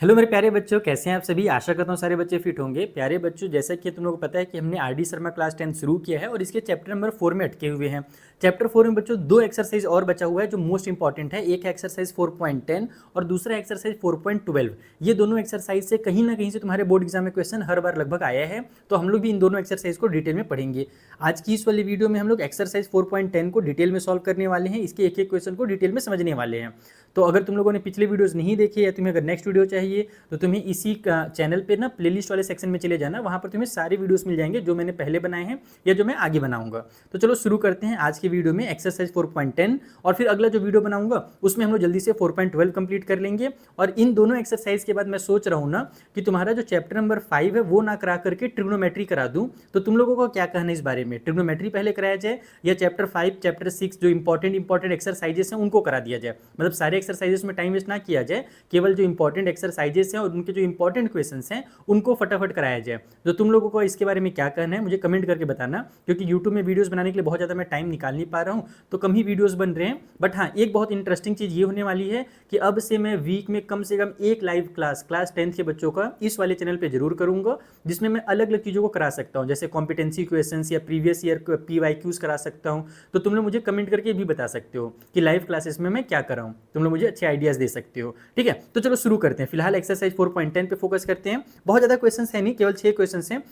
Hello मेरे प्यारे बच्चों, कैसे हैं आप सभी। आशा करता हूँ सारे बच्चे फिट होंगे। प्यारे बच्चों, जैसा कि तुम लोगों को पता है कि हमने आरडी शर्मा क्लास 10 शुरू किया है और इसके चैप्टर नंबर 4 में अटके हुए हैं। चैप्टर 4 में बच्चों 2 एक्सरसाइज और बचा हुआ है जो मोस्ट इंपॉर्टेंट है। एक एक्सरसाइज 4.10 और दूसरा एक्सरसाइज 4.12। ये दोनों एक्सरसाइज से कहीं ना कहीं से तुम्हारे बोर्ड एग्जाम में क्वेश्चन हर बार लगभग आया है, तो हम लोग भी इन दोनों एक्सरसाइज को डिटेल में पढ़ेंगे। आज की इस वाली वीडियो में हम लोग एक्सरसाइज 4.10 को डिटेल में सॉल्व करने वाले हैं। इसके एक एक क्वेश्चन को डिटेल में समझने वाले हैं। तो अगर तुम लोगों ने पिछले वीडियोस नहीं देखे या तुम्हें अगर नेक्स्ट वीडियो चाहिए तो तुम्हें इसी चैनल पे ना प्लेलिस्ट वाले सेक्शन में चले जाना। वहाँ पर तुम्हें सारे वीडियोस मिल जाएंगे जो मैंने पहले बनाए हैं या जो मैं आगे बनाऊंगा। तो चलो शुरू करते हैं आज की वीडियो में एक्सरसाइज 4.10 और फिर अगला जो वीडियो बनाऊंगा उसमें हम लोग जल्दी से 4.12 कंप्लीट कर लेंगे। और इन दोनों एक्सरसाइज के बाद मैं सोच रहा हूँ ना कि तुम्हारा जो चैप्टर नंबर 5 है वो ना करा करके ट्रिग्नोमेट्री करा दूँ। तो तुम लोगों को क्या कहना है इस बारे में, ट्रिग्नोमेट्री पहले कराया जाए या चैप्टर 5 चैप्टर 6 जो इंपॉर्टेंट एक्सरसाइजेस हैं उनको करा दिया जाए। मतलब सारे एक्सरसाइजेस में टाइम वेस्ट ना किया जाए, केवल जो इंपॉर्टेंट एक्सरसाइजेस हैं और उनके जो इंपॉर्टेंट क्वेश्चंस हैं उनको फटाफट कराया जाए। तो तुम लोगों को इसके बारे में क्या कहना है मुझे कमेंट करके बताना, क्योंकि यूट्यूब में वीडियोस बनाने के लिए बहुत ज़्यादा मैं टाइम निकाल नहीं पा रहा हूँ, तो कम ही वीडियोस बन रहे हैं। बट हाँ, एक बहुत इंटरेस्टिंग चीज़ ये होने वाली है कि अब से मैं वीक में कम से कम एक लाइव क्लास 10th के बच्चों का इस वाले चैनल पर जरूर करूँगा, जिसमें मैं अलग अलग चीज़ों को करा सकता हूँ, जैसे कॉम्पिटेंसी क्वेश्चंस या प्रीवियस ईयर PYQs करा सकता हूँ। तो तुम लोग मुझे कमेंट करके भी बता सकते हो कि लाइव क्लासेस में मैं क्या कराऊँ। तुम लोग मुझे अच्छे आइडियाज़ दे सकते हो। ठीक है, तो चलो शुरू करते हैं। फिलहाल एक्सरसाइज 4.10 पे फोकस करते हैं। बहुत ज़्यादा क्वेश्चंस है नहीं, केवल 6 क्वेश्चंस हैं।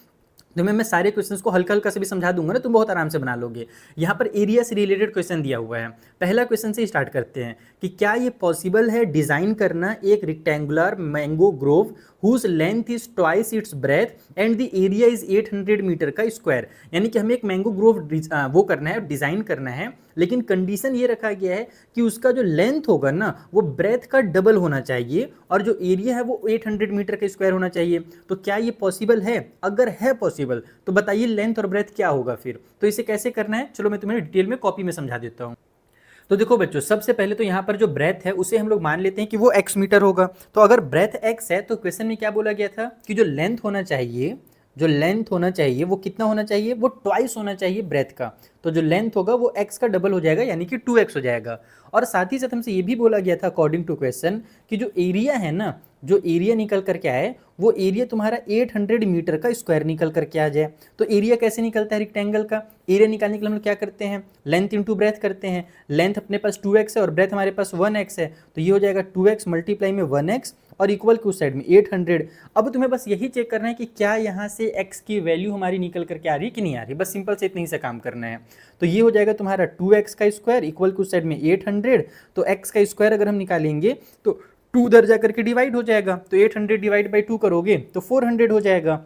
तो मैं सारे क्वेश्चंस को हल्का हल्का से भी समझा दूंगा ना, तुम बहुत आराम से बना लोगे। यहाँ पर एरिया से रिलेटेड क्वेश्चन दिया हुआ है। पहला क्वेश्चन से स्टार्ट करते हैं कि क्या ये पॉसिबल है डिजाइन करना एक rectangular mango grove whose length is twice its breadth and the area is 800 metre का स्क्वायर। यानी कि हमें एक मैंगो ग्रोव वो करना है, डिजाइन करना है, लेकिन कंडीशन ये रखा गया है कि उसका जो लेंथ होगा ना वो ब्रेथ का डबल होना चाहिए और जो एरिया है वो 800 मीटर का स्क्वायर होना चाहिए। तो क्या ये पॉसिबल है? अगर है पॉसिबल तो बताइए लेंथ और ब्रेथ क्या होगा फिर। तो इसे कैसे करना है चलो मैं तुम्हें डिटेल में कॉपी में समझा देता हूँ। तो देखो बच्चों, सबसे पहले तो यहाँ पर जो ब्रेथ है उसे हम लोग मान लेते हैं कि वो x मीटर होगा। तो अगर ब्रेथ x है तो क्वेश्चन में क्या बोला गया था कि जो लेंथ होना चाहिए, जो लेंथ होना चाहिए वो कितना होना चाहिए, वो ट्वाइस होना चाहिए ब्रेथ का। तो जो लेंथ होगा वो x का डबल हो जाएगा, यानी कि 2x हो जाएगा। और साथ ही साथ हमसे ये भी बोला गया था अकॉर्डिंग टू क्वेश्चन कि जो एरिया है ना, जो एरिया निकल करके आए वो एरिया तुम्हारा 800 मीटर का स्क्वायर निकल करके आ जाए। तो एरिया कैसे निकलता है रेक्टेंगल का? एरिया निकालने के लिए हम लोग क्या करते हैं, लेंथ इंटू ब्रेथ करते हैं। लेंथ अपने पास 2x है और ब्रेथ हमारे पास 1x है, तो ये हो जाएगा 2x मल्टीप्लाई में 1x और इक्वल की उस साइड में 800। अब तुम्हें बस यही चेक करना है कि क्या यहाँ से x की वैल्यू हमारी निकल करके आ रही है कि नहीं आ रही। बस सिंपल से इतनी से काम करना है। तो ये हो जाएगा तुम्हारा 2x का स्क्वायर इक्वल की उस साइड में 800। तो x का स्क्वायर अगर हम निकालेंगे तो 2 उधर जाकर के डिवाइड हो जाएगा, तो 800 डिवाइड बाई 2 करोगे तो 400 हो जाएगा।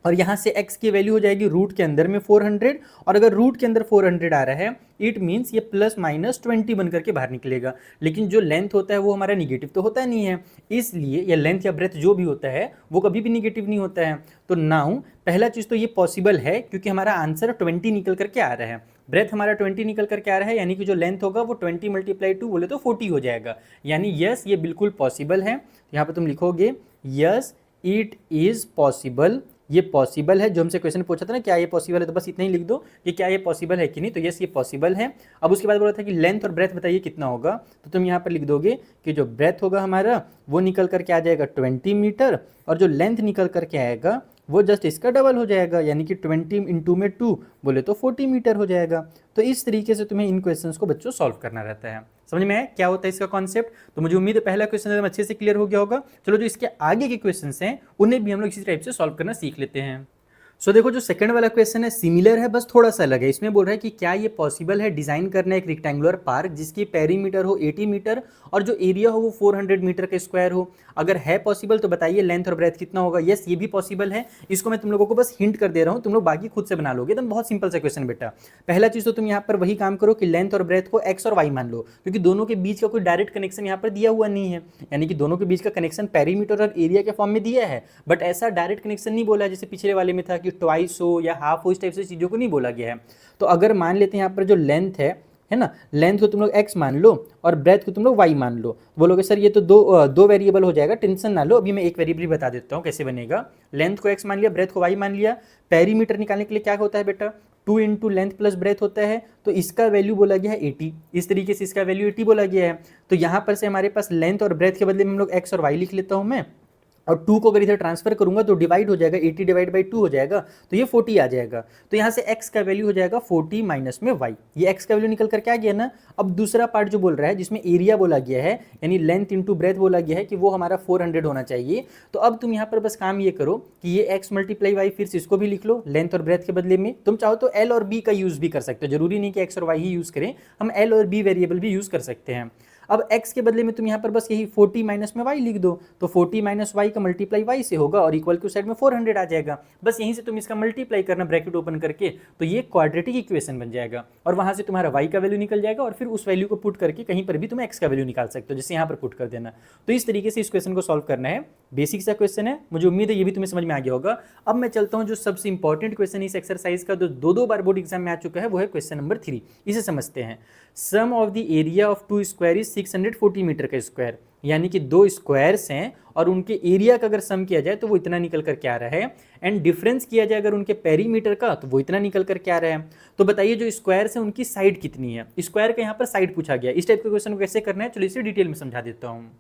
और यहाँ से x की वैल्यू हो जाएगी रूट के अंदर में 400, और अगर रूट के अंदर 400 आ रहा है इट मीन्स ये प्लस माइनस 20 बन करके बाहर निकलेगा। लेकिन जो लेंथ होता है वो हमारा निगेटिव तो होता नहीं है, इसलिए या लेंथ या ब्रेथ जो भी होता है वो कभी भी निगेटिव नहीं होता है। तो नाउ पहला चीज़ तो ये पॉसिबल है क्योंकि हमारा आंसर 20 निकल करके आ रहा है, ब्रेथ हमारा 20 निकल करके आ रहा है, यानी कि जो लेंथ होगा वो 20 मल्टीप्लाई 2 बोले तो 40 हो जाएगा। यानी यस ये बिल्कुल पॉसिबल है। यहाँ पर तुम लिखोगे यस इट इज़ पॉसिबल, ये पॉसिबल है। जो हमसे क्वेश्चन पूछा था ना क्या ये पॉसिबल है, तो बस इतना ही लिख दो कि क्या ये पॉसिबल है कि नहीं। तो यस ये पॉसिबल है। अब उसके बाद बोला था कि लेंथ और ब्रेथ बताइए कितना होगा, तो तुम यहाँ पर लिख दोगे कि जो ब्रेथ होगा हमारा वो निकल करके आ जाएगा 20 मीटर और जो लेंथ निकल करके आएगा वो जस्ट इसका डबल हो जाएगा, यानी कि 20 इंटू में 2 बोले तो 40 मीटर हो जाएगा। तो इस तरीके से तुम्हें इन क्वेश्चंस को बच्चों सॉल्व करना रहता है। समझ में आया क्या होता है इसका कॉन्सेप्ट? तो मुझे उम्मीद है पहला क्वेश्चन एकदम अच्छे से क्लियर हो गया होगा। चलो जो इसके आगे के क्वेश्चंस हैं उन्हें भी हम लोग इसी टाइप से सॉल्व करना सीख लेते हैं। सो देखो जो सेकंड वाला क्वेश्चन है सिमिलर है, बस थोड़ा सा अलग है। इसमें बोल रहा है कि क्या ये पॉसिबल है डिजाइन करना एक रेक्टेंगुलर पार्क जिसकी पेरीमीटर हो 80 मीटर और जो एरिया हो वो 400 मीटर का स्क्वायर हो। अगर है पॉसिबल तो बताइए लेंथ और ब्रेथ कितना होगा। यस ये भी पॉसिबल है। इसको मैं तुम लोगों को बस हिंट कर दे रहा हूँ, तुम लोग बाकी खुद से बना लोगे। एकदम बहुत सिंपल सा क्वेश्चन बेटा। पहला चीज तो तुम यहाँ पर वही काम करो कि लेंथ और ब्रेथ को एक्स और वाई मान लो, क्योंकि दोनों के बीच का कोई डायरेक्ट कनेक्शन यहाँ पर दिया हुआ नहीं है, यानी कि दोनों के बीच का कनेक्शन पेरीमीटर और एरिया के फॉर्म में दिया है, बट ऐसा डायरेक्ट कनेक्शन नहीं बोला जैसे पिछले वाले में था कि ट्वाइस हो या हाफ हो, इस टाइप से चीज़ों को नहीं बोला गया है। तो अगर मान लेते हैं यहाँ पर जो लेंथ है ना, लेंथ को तुम लोग x मान लो और ब्रेथ को तुम लोग y मान लो। बोलोगे सर ये तो दो वेरिएबल हो जाएगा, टेंशन ना लो, अभी मैं एक वेरिएबल बता देता हूँ कैसे बनेगा। लेंथ को x मान लिया, ब्रेथ को y मान लिया। पेरीमीटर निकालने के लिए क्या होता है बेटा, 2 इंटू लेंथ प्लस ब्रेथ होता है, तो इसका वैल्यू बोला गया है 80। इस तरीके से इसका वैल्यू 80 बोला गया है। तो यहाँ पर से हमारे पास लेंथ और ब्रेथ के बदले में हम लोग x और y लिख लेता हूँ मैं। और 2 को अगर इधर ट्रांसफर करूंगा तो डिवाइड हो जाएगा, 80 डिवाइड बाई 2 हो जाएगा, तो ये 40 आ जाएगा। तो यहाँ से x का वैल्यू हो जाएगा 40 माइनस में y, ये x का वैल्यू निकल कर क्या आ गया ना। अब दूसरा पार्ट जो बोल रहा है जिसमें एरिया बोला गया है यानी लेंथ इंटू ब्रेथ बोला गया है कि वो हमारा 400 होना चाहिए। तो अब तुम यहाँ पर बस काम ये करो कि ये x मल्टीप्लाई वाई, फिर से इसको भी लिख लो लेंथ और ब्रेथ के बदले में। तुम चाहो तो l और b का यूज भी कर सकते हो, जरूरी नहीं कि x और y ही यूज करें, हम l और b वेरिएबल भी यूज कर सकते हैं। अब x के बदले में तुम यहाँ पर बस यही 40 माइनस में y लिख दो, तो 40 माइनस वाई का मल्टीप्लाई y से होगा और इक्वल टू साइड में 400 आ जाएगा। बस यहीं से तुम इसका मल्टीप्लाई करना ब्रैकेट ओपन करके, तो ये क्वाड्रेटिक इक्वेशन बन जाएगा और वहां से तुम्हारा y का वैल्यू निकल जाएगा और फिर उस वैल्यू को पुट करके कहीं पर भी तुम x का वैल्यू निकाल सकते हो, जैसे यहाँ पर पुट कर देना। तो इस तरीके से इस क्वेश्चन को सॉल्व करना है। बेसिक सा क्वेश्चन है, मुझे उम्मीद है ये भी तुम्हें समझ में आ गया होगा। अब मैं चलता हूँ जो सबसे इंपॉर्टेंट क्वेश्चन इस एक्सरसाइज का, जो दो बार बोर्ड एग्जाम में आ चुका है, वो है क्वेश्चन नंबर 3। इसे समझते हैं। Sum of the area of 2 square is 640 metre का स्क्वायर, यानी कि 2 स्क्वायर्स हैं और उनके एरिया का अगर सम किया जाए तो वो इतना निकल कर के आ रहा है, एंड डिफरेंस किया जाए अगर उनके पेरीमीटर का तो वो इतना निकल कर के आ रहा है। तो बताइए जो स्क्वायर्स हैं उनकी साइड कितनी है। स्क्वायर का यहाँ पर साइड पूछा गया। इस टाइप के क्वेश्चन को कैसे करना है, चलो इसे डिटेल में समझा देता हूँ।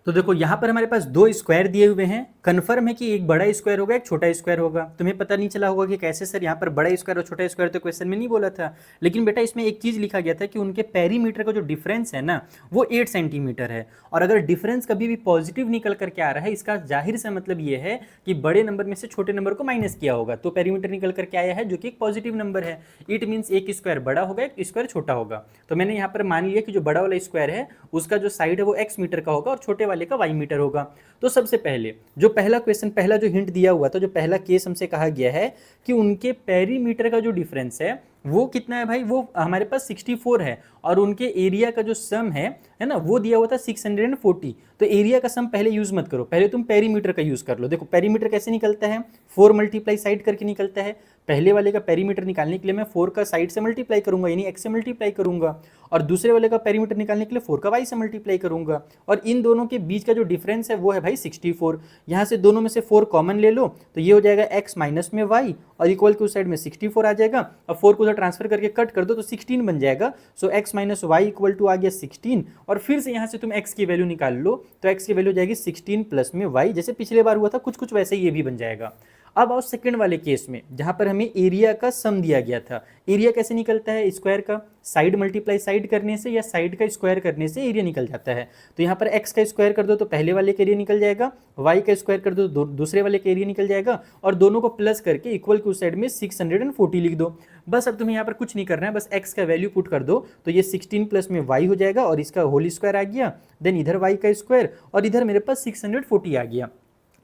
तो देखो यहाँ पर हमारे पास 2 स्क्वायर दिए हुए हैं। कन्फर्म है कि एक बड़ा स्क्वायर होगा एक छोटा स्क्वायर होगा। तुम्हें पता नहीं चला होगा कि कैसे सर, यहाँ पर बड़ा स्क्वायर और छोटा स्क्वायर तो क्वेश्चन में नहीं बोला था, लेकिन बेटा इसमें एक चीज़ लिखा गया था कि उनके पेरीमीटर का जो डिफरेंस है ना वो 8 सेंटीमीटर है। और अगर डिफरेंस कभी भी पॉजिटिव निकल करके आ रहा है, इसका जाहिर सा मतलब ये है कि बड़े नंबर में से छोटे नंबर को माइनस किया होगा, तो पेरीमीटर निकल करके आया है जो कि एक पॉजिटिव नंबर है। इट मीन्स एक स्क्वायर बड़ा होगा एक स्क्वायर छोटा होगा। तो मैंने यहाँ पर मान लिया कि जो बड़ा वाला स्क्वायर है उसका जो साइड है वो x मीटर का होगा और छोटे वाले का y मीटर होगा। तो सबसे पहले जो पहला क्वेश्चन, पहला जो हिंट दिया हुआ था, जो पहला केस हमसे कहा गया है कि उनके पेरीमीटर का जो डिफरेंस है वो कितना है भाई, वो हमारे पास 64 है और उनके एरिया का जो सम है ना वो दिया हुआ था 640। तो एरिया का सम पहले यूज मत करो, पहले तुम पेरीमीटर का यूज कर लो। देखो पेरीमीटर कैसे निकलता है, 4 मल्टीप्लाई साइड करके निकलता है। पहले वाले का पेरीमीटर निकालने के लिए मैं 4 का साइड से मल्टीप्लाई करूंगा यानी x से मल्टीप्लाई करूंगा, और दूसरे वाले का पेरीमीटर निकालने के लिए 4 का y से मल्टीप्लाई करूंगा, और इन दोनों के बीच का जो डिफरेंस है वो है भाई 64। यहाँ से दोनों में से 4 कॉमन ले लो तो ये हो जाएगा x माइनस में y और इक्वल टू साइड में 64 आ जाएगा। अब 4 को उधर ट्रांसफर करके कट कर दो तो 16 बन जाएगा। So x minus y equal to आ गया 16, और फिर से यहाँ से तुम x की वैल्यू निकाल लो तो x की वैल्यू हो जाएगी 16 प्लस में y, जैसे पिछले बार हुआ था कुछ वैसे ही ये भी बन जाएगा। अब आओ सेकंड वाले केस में जहां पर हमें एरिया का सम दिया गया था। एरिया कैसे निकलता है, स्क्वायर का साइड मल्टीप्लाई साइड करने से या साइड का स्क्वायर करने से एरिया निकल जाता है। तो यहाँ पर x का स्क्वायर कर दो तो पहले वाले का एरिया निकल जाएगा, y का स्क्वायर कर दो दूसरे वाले का एरिया निकल जाएगा, और दोनों को प्लस करके इक्वल टू साइड में 640 लिख दो। बस अब तुम्हें यहाँ पर कुछ नहीं करना है, बस x का वैल्यू पुट कर दो तो ये 16 प्लस में y हो जाएगा और इसका होल स्क्वायर आ गया, देन इधर y का स्क्वायर और इधर मेरे पास 640 आ गया।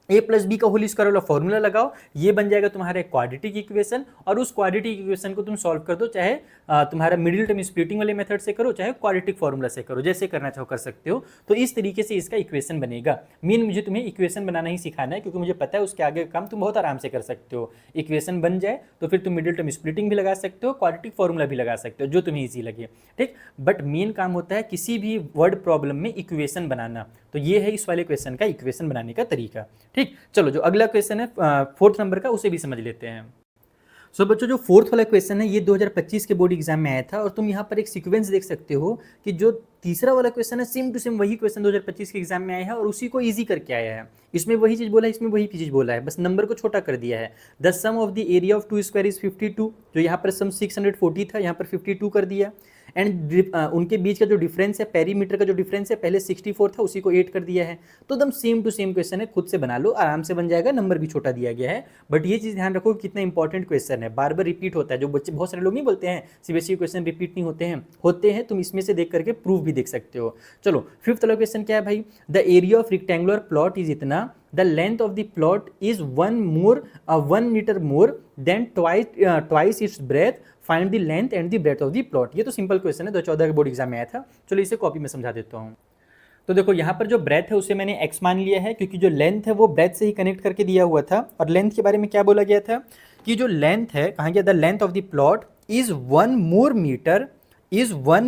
a प्लस बी का होल स्क्वायर वाला फॉर्मूला लगाओ, ये बन जाएगा तुम्हारा क्वाड्रेटिक इक्वेशन, और उस क्वाड्रेटिक इक्वेशन को तुम सॉल्व कर दो, चाहे तुम्हारा मिडिल टर्म स्प्लिटिंग वाले मेथड से करो चाहे क्वाड्रेटिक फॉर्मूला से करो, जैसे करना चाहो कर सकते हो। तो इस तरीके से इसका इक्वेशन बनेगा। मेन मुझे तुम्हें इक्वेशन बनाना ही सिखाना है, क्योंकि मुझे पता है उसके आगे का काम तुम बहुत आराम से कर सकते हो। इक्वेशन बन जाए तो फिर तुम मिडिल टर्म स्प्लिटिंग भी लगा सकते हो, क्वाड्रेटिक फॉर्मूला भी लगा सकते हो, जो तुम्हें ईजी लगे, ठीक। बट मेन काम होता है किसी भी वर्ड प्रॉब्लम में इक्वेशन बनाना। तो ये है इस वाले क्वेश्चन का इक्वेशन बनाने का तरीका, ठीक। चलो जो अगला क्वेश्चन है 4th नंबर का, उसे भी समझ लेते हैं। सो बच्चों जो 4th वाला क्वेश्चन है ये 2025 के बोर्ड एग्जाम में आया था, और तुम यहाँ पर एक सीक्वेंस देख सकते हो कि जो तीसरा वाला क्वेश्चन है सेम टू सेम वही क्वेश्चन 2025 के एग्जाम में आया है और उसी को इजी करके आया है। इसमें वही चीज़ बोला है, इसमें वही चीज़ बोला है, बस नंबर को छोटा कर दिया है। The sum of the area of 2 square is 52, जो यहाँ पर सम 640 था यहाँ पर 52 कर दिया, एंड उनके बीच का जो डिफरेंस है पेरीमीटर का जो डिफरेंस है पहले 64 था उसी को 8 कर दिया है। तो एकदम सेम टू सेम क्वेश्चन है, खुद से बना लो आराम से बन जाएगा, नंबर भी छोटा दिया गया है। बट ये चीज़ ध्यान रखो कितना इंपॉर्टेंट क्वेश्चन है, बार बार रिपीट होता है। जो बच्चे बहुत सारे लोग नहीं बोलते हैं सीबीएसई क्वेश्चन रिपीट नहीं होते हैं, तुम इसमें से देख करके प्रूफ भी देख सकते हो। चलो 5th वाला क्वेश्चन क्या है भाई, the area of rectangular plot is इतना, the length of the plot is 1 meter more than twice its breadth, find the length and the breadth of the plot। ये तो सिंपल क्वेश्चन है, 2014 के board exam में आया था। चलो इसे कॉपी में समझा देता हूँ। तो देखो यहाँ पर जो ब्रेथ है उसे मैंने x मान लिया है, क्योंकि जो लेंथ है वो ब्रेथ से ही कनेक्ट करके दिया हुआ था। और लेंथ के बारे में क्या बोला गया था कि जो लेंथ है, कहाँ गया, the length of the plot is 1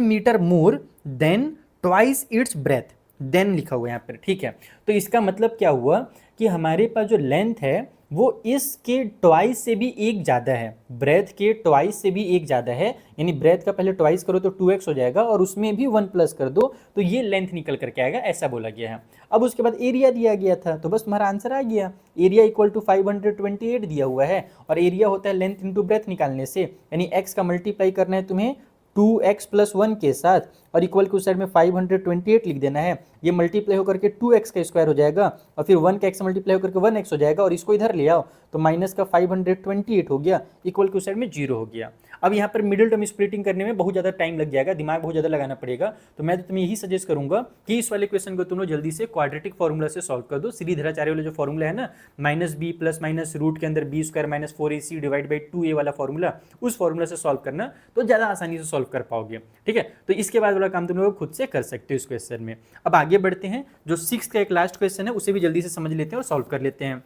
metre more than twice its breadth. Then लिखा हुआ है यहाँ पर, ठीक है। तो इसका मतलब क्या हुआ कि हमारे पास जो लेंथ है वो इसके ट्वाइस से भी एक ज़्यादा है, ब्रेथ के ट्वाइस से भी एक ज़्यादा है, यानी ब्रेथ का पहले ट्वाइस करो तो 2x हो जाएगा और उसमें भी 1 प्लस कर दो तो ये लेंथ निकल करके आएगा, ऐसा बोला गया है। अब उसके बाद एरिया दिया गया था तो बस तुम्हारा आंसर आ गया, एरिया इक्वल टू 528 दिया हुआ है और एरिया होता है लेंथ इंटू ब्रेथ निकालने से, यानी x का मल्टीप्लाई करना है तुम्हें 2x प्लस 1 के साथ और इक्वल के उस साइड में 528 लिख देना है, ये मल्टीप्लाई होकर के 2x का स्क्वायर हो जाएगा और फिर 1 का x मल्टीप्लाई होकर के 1x हो जाएगा और इसको इधर ले आओ तो माइनस का 528 हो गया, इक्वल के उस साइड में 0 हो गया। अब यहाँ पर मिडिल टर्म स्प्लिटिंग करने में बहुत ज़्यादा टाइम लग जाएगा, दिमाग बहुत ज़्यादा लगाना पड़ेगा, तो मैं तो तुम्हें यही सजेस्ट करूंगा कि इस वाले क्वेश्चन को तुम लोग जल्दी से क्वाड्रेटिक फॉर्मूला से सॉल्व कर दो। सीरीधराचार्य वाला जो फॉर्मूला है ना, -b प्लस माइनस रूट के अंदर b square minus 4ac divide by 2a वाला फॉर्मूला, उस फॉर्मूला से सॉल्व करना तो ज़्यादा आसानी से सॉल्व कर पाओगे, ठीक है। तो इसके बाद वाला काम तुम लोग खुद से कर सकते हो इस क्वेश्चन में। अब आगे बढ़ते हैं, जो 6 का एक लास्ट क्वेश्चन है उसे भी जल्दी से समझ लेते हैं और सॉल्व कर लेते हैं।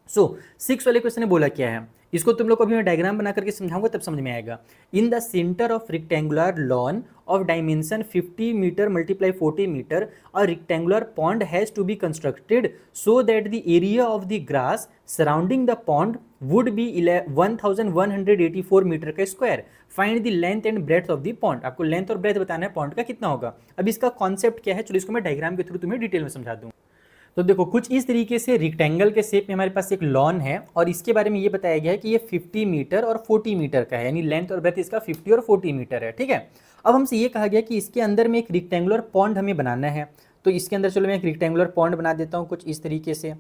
सो 6 वाले क्वेश्चन ने बोला क्या है, इसको तुम लोग को अभी मैं डायग्राम बना करके समझाऊंगा तब समझ में आएगा। In the centre of rectangular lawn of dimension 50 metre multiply 40 metre a rectangular pond has to be constructed so that the area of the grass surrounding the pond would be 1184 metre का square. Find the length and breadth of the pond. आपको length और breadth बताना है pond का कितना होगा। अब इसका कॉन्सेप्ट क्या है, चलो इसको मैं डायग्राम के थ्रू तुम्हें डिटेल में समझा दूँ। तो देखो कुछ इस तरीके से रेक्टेंगल के शेप में हमारे पास एक लॉन है और इसके बारे में ये बताया गया है कि ये 50 मीटर और 40 मीटर का है, यानी लेंथ और ब्रेथ इसका 50 और 40 मीटर है, ठीक है। अब हमसे ये कहा गया कि इसके अंदर में एक रेक्टेंगुलर पॉन्ड हमें बनाना है, तो इसके अंदर चलो मैं एक रेक्टेंगुलर पॉन्ड बना देता हूँ कुछ इस तरीके से।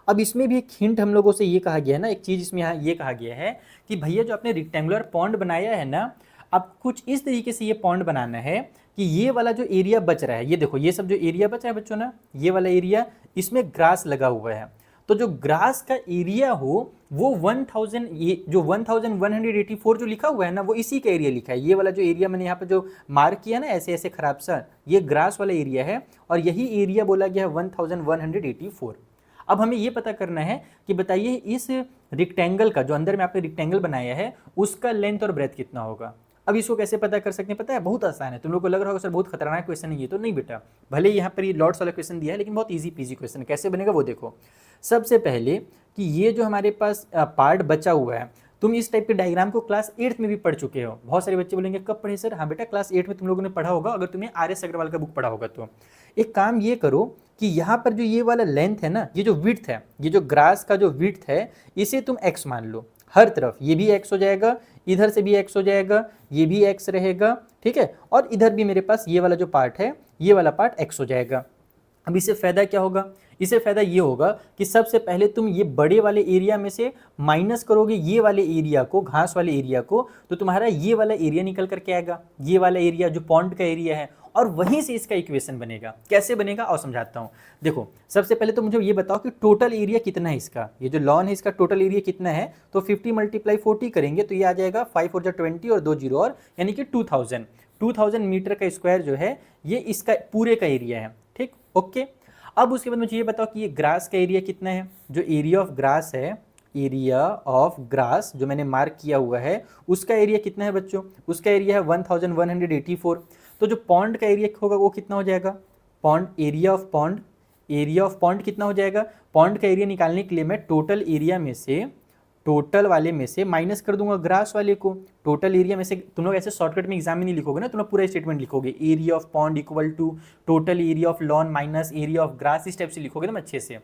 अब इसमें भी एक हिंट हम लोगों से ये कहा गया है ना, एक चीज़ इसमें यहाँ ये कहा गया है कि भैया जो आपने रेक्टेंगुलर पॉन्ड बनाया है ना, अब कुछ इस तरीके से ये पॉन्ड बनाना है कि ये वाला जो एरिया बच रहा है, ये देखो ये सब जो एरिया बच रहा है बच्चों ना, ये वाला एरिया, इसमें ग्रास लगा हुआ है, तो जो ग्रास का एरिया हो वो 1000, ये जो 1184 जो लिखा हुआ है ना वो इसी का एरिया लिखा है। ये वाला जो एरिया मैंने यहाँ पे जो मार्क किया ना ऐसे ऐसे खराब सा, ये ग्रास वाला एरिया है और यही एरिया बोला गया है 1184। अब हमें ये पता करना है कि बताइए इस रेक्टेंगल का, जो अंदर में आपने रेक्टेंगल बनाया है, उसका लेंथ और ब्रेथ कितना होगा। अब इसको कैसे पता कर सकते हैं पता है, बहुत आसान है। तुम लोग को लग रहा होगा सर बहुत खतरनाक क्वेश्चन है ये, तो नहीं बेटा, भले यहाँ पर ये लॉट्स वाला क्वेश्चन दिया है लेकिन बहुत इजी पीजी क्वेश्चन है। कैसे बनेगा वो देखो। सबसे पहले कि ये जो हमारे पास पार्ट बचा हुआ है, तुम इस टाइप के डायग्राम को क्लास 8th में भी पढ़ चुके हो। बहुत सारे बच्चे बोलेंगे कब पढ़े सर, हाँ बेटा क्लास 8 में तुम लोगों ने पढ़ा होगा, अगर तुम्हें RS अग्रवाल का बुक पढ़ा होगा तो। एक काम ये करो कि यहाँ पर जो ये वाला लेंथ है ना, ये जो विड्थ है, ये जो ग्रास का जो विड्थ है, इसे तुम x मान लो हर तरफ, ये भी x हो जाएगा, इधर से भी x हो जाएगा, ये भी x रहेगा, ठीक है, और इधर भी मेरे पास ये वाला जो पार्ट है, ये वाला पार्ट x हो जाएगा। अब इससे फ़ायदा क्या होगा, इससे फ़ायदा ये होगा कि सबसे पहले तुम ये बड़े वाले एरिया में से माइनस करोगे ये वाले एरिया को, घास वाले एरिया को, तो तुम्हारा ये वाला एरिया निकल करके आएगा, ये वाला एरिया जो पॉन्ड का एरिया है, और वहीं से इसका इक्वेशन बनेगा। कैसे बनेगा और समझाता हूँ। देखो सबसे पहले तो मुझे ये बताओ कि टोटल एरिया कितना है इसका, ये जो लॉन है इसका टोटल एरिया कितना है, तो 50 मल्टीप्लाई 40 करेंगे तो ये आ जाएगा 5 4 20 और 2 0 और, यानी कि 2000 मीटर का स्क्वायर जो है ये इसका पूरे का एरिया है, ठीक, ओके। अब उसके बाद मुझे ये बताओ कि ये ग्रास का एरिया कितना है, जो एरिया ऑफ ग्रास है, एरिया ऑफ ग्रास जो मैंने मार्क किया हुआ है, उसका एरिया कितना है बच्चों, उसका एरिया है 1184। तो जो पॉन्ड का एरिया होगा वो कितना हो जाएगा, पॉन्ड एरिया ऑफ पॉन्ड कितना हो जाएगा। पॉन्ड का एरिया निकालने के लिए मैं टोटल एरिया में से, टोटल वाले में से माइनस कर दूंगा ग्रास वाले को। टोटल एरिया में से तुम लोग ऐसे शॉर्टकट में एग्जाम में नहीं लिखोगे ना, तुम लोग पूरा स्टेटमेंट लिखोगे, area of pond equal to total area of lawn minus area of grass, इस टाइप से लिखोगे ना अच्छे से।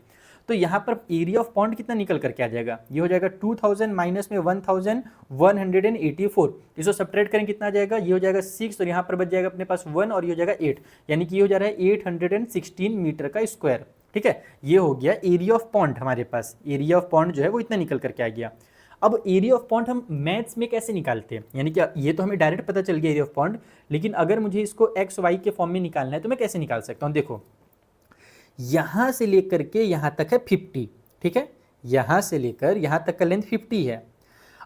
तो यहाँ पर एरिया ऑफ पॉन्ड कितना निकल करके आ जाएगा, ये हो जाएगा 2000 माइनस में 1184, इसको सब्ट्रैक्ट करें कितना आ जाएगा, ये हो जाएगा 6 और यहाँ पर बच जाएगा अपने पास 1 और ये हो जाएगा 8, यानी कि ये हो जा रहा है 816 मीटर का स्क्वायर, ठीक है। ये हो गया एरिया ऑफ पॉन्ड, हमारे पास एरिया ऑफ पॉन्ड जो है वो इतना निकल करके आ गया। अब एरिया ऑफ पॉन्ड हम मैथ्स में कैसे निकालते हैं, यानी कि ये तो हमें डायरेक्ट पता चल गया एरिया ऑफ पॉन्ड, लेकिन अगर मुझे इसको एक्स वाई के फॉर्म में निकालना है तो मैं कैसे निकाल सकता हूँ। देखो यहाँ से लेकर के यहाँ तक है 50, ठीक है, यहाँ से लेकर यहाँ तक का लेंथ 50 है।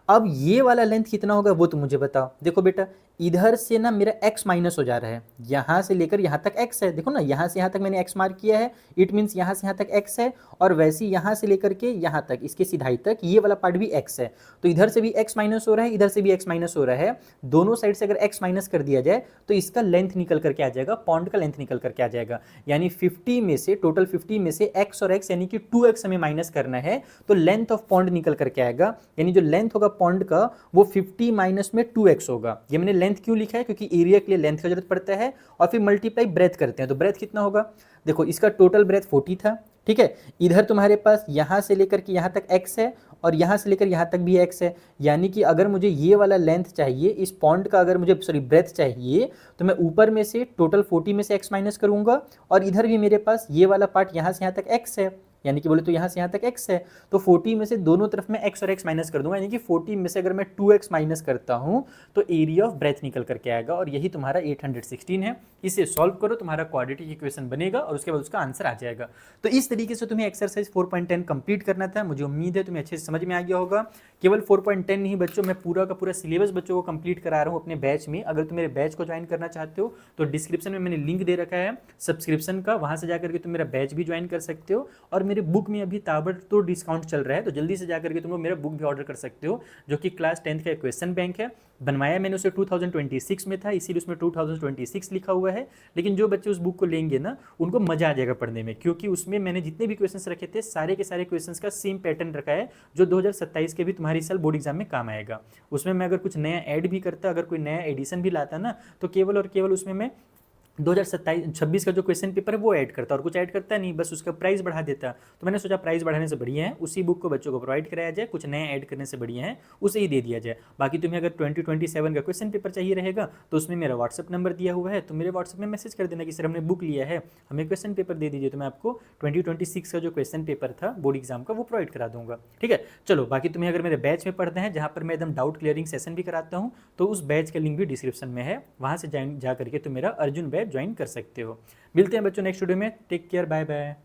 अब ये वाला लेंथ कितना होगा वो तुम मुझे बताओ। देखो बेटा इधर से ना मेरा x माइनस हो जा रहा है, यहाँ से लेकर यहाँ तक x है, देखो ना यहाँ से यहाँ तक मैंने x मार्क किया है, इट मीन्स यहाँ से यहाँ तक x है, और वैसे ही यहाँ से लेकर के यहाँ तक इसके सिधाई तक ये वाला पार्ट भी x है। तो इधर से भी x माइनस हो रहा है, इधर से भी x माइनस हो रहा है, दोनों साइड से अगर x माइनस कर दिया जाए तो इसका लेंथ निकल करके आ जाएगा, पॉन्ड का लेंथ निकल करके आ जाएगा। यानी 50 में से, टोटल 50 में से x और x यानी कि 2x हमें माइनस करना है, तो लेंथ ऑफ पॉन्ड निकल करके आएगा। यानी जो लेंथ होगा पॉन्ड का वो 50 माइनस में 2x होगा। ये मैंने लेंथ क्यों लिखा है, क्योंकि एरिया के लिए लेंथ का जरूरत पड़ता है, और फिर मल्टीप्लाई ब्रेथ करते हैं। तो ब्रेथ कितना होगा, देखो इसका टोटल ब्रेथ 40 था, ठीक है। इधर तुम्हारे पास यहाँ से लेकर के यहाँ तक x है, और यहाँ से लेकर यहाँ तक भी x है। यानी कि अगर मुझे ये वाला लेंथ चाहिए, इस पॉन्ड का अगर मुझे ब्रेथ चाहिए, तो मैं ऊपर में से टोटल 40 में से x माइनस करूंगा, और इधर भी मेरे पास ये वाला पार्ट यहाँ से यहाँ तक x है, यानी कि बोले तो यहाँ से यहाँ तक x है, तो 40 में से दोनों तरफ मैं x और x माइनस कर दूंगा। यानी कि 40 में से अगर मैं 2x माइनस करता हूँ तो एरिया ऑफ ब्रेथ निकल करके आएगा, और यही तुम्हारा 816 है। इसे सॉल्व करो, तुम्हारा क्वाड्रेटिक इक्वेशन बनेगा और उसके बाद उसका आंसर आ जाएगा। तो इस तरीके से तुम्हें एक्सरसाइज 4.10 कंप्लीट करना था। मुझे उम्मीद है तुम्हें अच्छे से समझ में आ गया होगा। केवल 4.10 नहीं बच्चों, मैं पूरा का पूरा सिलेबस बच्चों को कंप्लीट करा रहा हूँ अपने बैच में। अगर तुम मेरे बैच को ज्वाइन करना चाहते हो तो डिस्क्रिप्शन में मैंने लिंक दे रखा है सब्सक्रिप्शन का, वहां से जाकर के तुम मेरा बैच भी ज्वाइन कर सकते हो। और मेरे बुक में अभी ताबड़तोड़ डिस्काउंट चल रहा है, तो जल्दी से जाकर के तुम लोग मेरा बुक भी ऑर्डर कर सकते हो, जो कि क्लास 10th का क्वेश्चन बैंक है। बनवाया मैंने उसे 2026 में था, इसीलिए उसमें 2026 लिखा हुआ है। लेकिन जो बच्चे उस बुक को लेंगे ना, उनको मजा आ जाएगा पढ़ने में, क्योंकि उसमें मैंने जितने भी क्वेश्चंस रखे थे सारे के सारे क्वेश्चंस का सेम पैटर्न रखा है, जो 2027 के भी तुम्हारी साल बोर्ड एग्जाम में काम आएगा। उसमें मैं अगर कुछ नया ऐड भी करता, अगर कोई नया एडिशन भी लाता ना, तो केवल और केवल उसमें मैं 2026 का जो क्वेश्चन पेपर है वो ऐड करता, और कुछ ऐड करता नहीं, बस उसका प्राइस बढ़ा देता। तो मैंने सोचा प्राइस बढ़ाने से बढ़िया है उसी बुक को बच्चों को प्रोवाइड कराया जाए, कुछ नया ऐड करने से बढ़िया है उसे ही दे दिया जाए। बाकी तुम्हें अगर 2027 का क्वेश्चन पेपर चाहिए रहेगा तो उसमें मेरा व्हाट्सअप नंबर दिया हुआ है, तो मेरे व्हाट्सअप में मैसेज कर देना कि सर हमने बुक लिया है, हमें क्वेश्चन पेपर दे दीजिए, तो मैं आपको 2026 का जो क्वेश्चन पेपर था बोर्ड एग्जाम का वो प्रोवाइड करा दूंगा। ठीक है, चलो बाकी तुम्हें अगर मेरे बैच में पढ़ना है, जहाँ पर मैं एकदम डाउट क्लियरिंग सेशन भी कराता हूँ, तो उस बैच का लिंक भी डिस्क्रिप्शन में है, वहाँ से जा करके तुम मेरा अर्जुन बैच ज्वाइन कर सकते हो। मिलते हैं बच्चों नेक्स्ट वीडियो में, टेक केयर, बाय बाय।